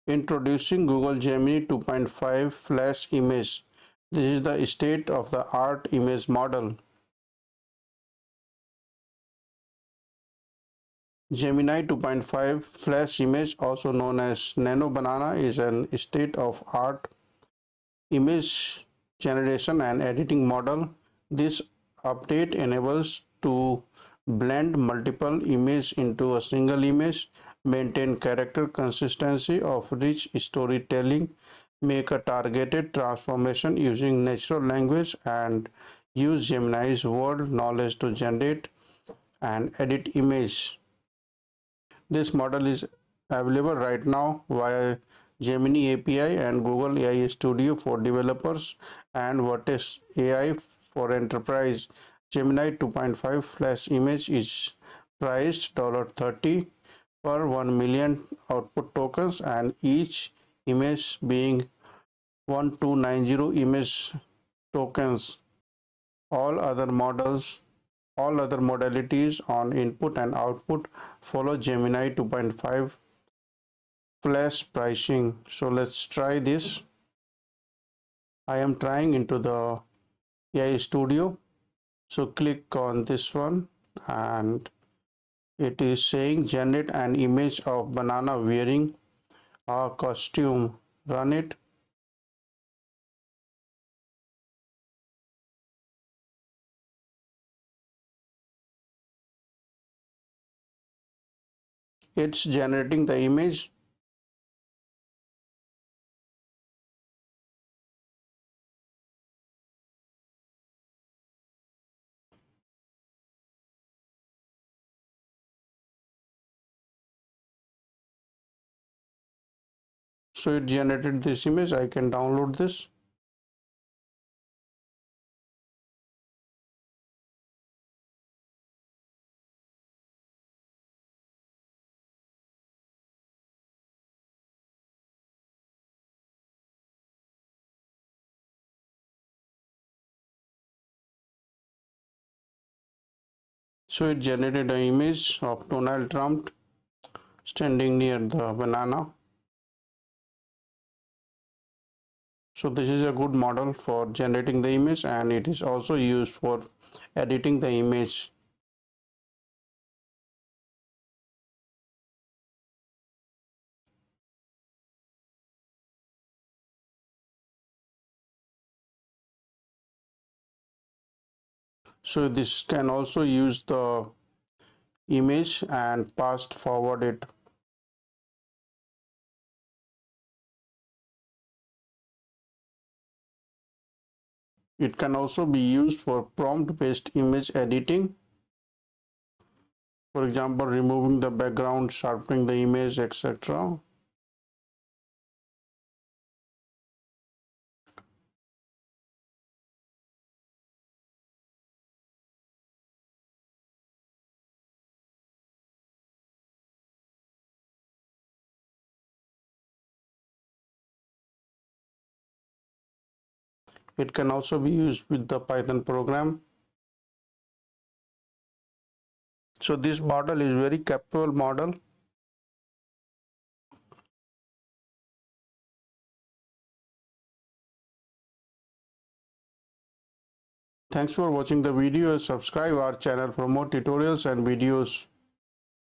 Introducing Google Gemini 2.5 Flash Image. This is the state-of-the-art image model. Gemini 2.5 Flash Image, also known as nano-banana, is an state-of-art image generation and editing model. This update enables to blend multiple images into a single image, maintain character consistency of rich storytelling, make a targeted transformation using natural language, and use Gemini's word knowledge to generate and edit image. This model is available right now via Gemini API and Google AI Studio for developers and Vertex AI for enterprise. Gemini 2.5 Flash Image is priced $30 per 1 million output tokens, and each image being 1290 image tokens. All other models all other modalities on input and output follow Gemini 2.5 flash pricing. So let's try this. I am trying into the AI Studio. So click on this one and it is saying generate an image of banana wearing a costume. Run it. It's generating the image. So it generated this image. I can download this. So it generated an image of Donald Trump standing near the banana. So this is a good model for generating the image, and it is also used for editing the image. So this can also use the image and fast forward it. It can also be used for prompt based image editing. For example, removing the background, sharpening the image, etc. It can also be used with the Python program. So this model is very capable model. Thanks for watching the video. Subscribe our channel for more tutorials and videos.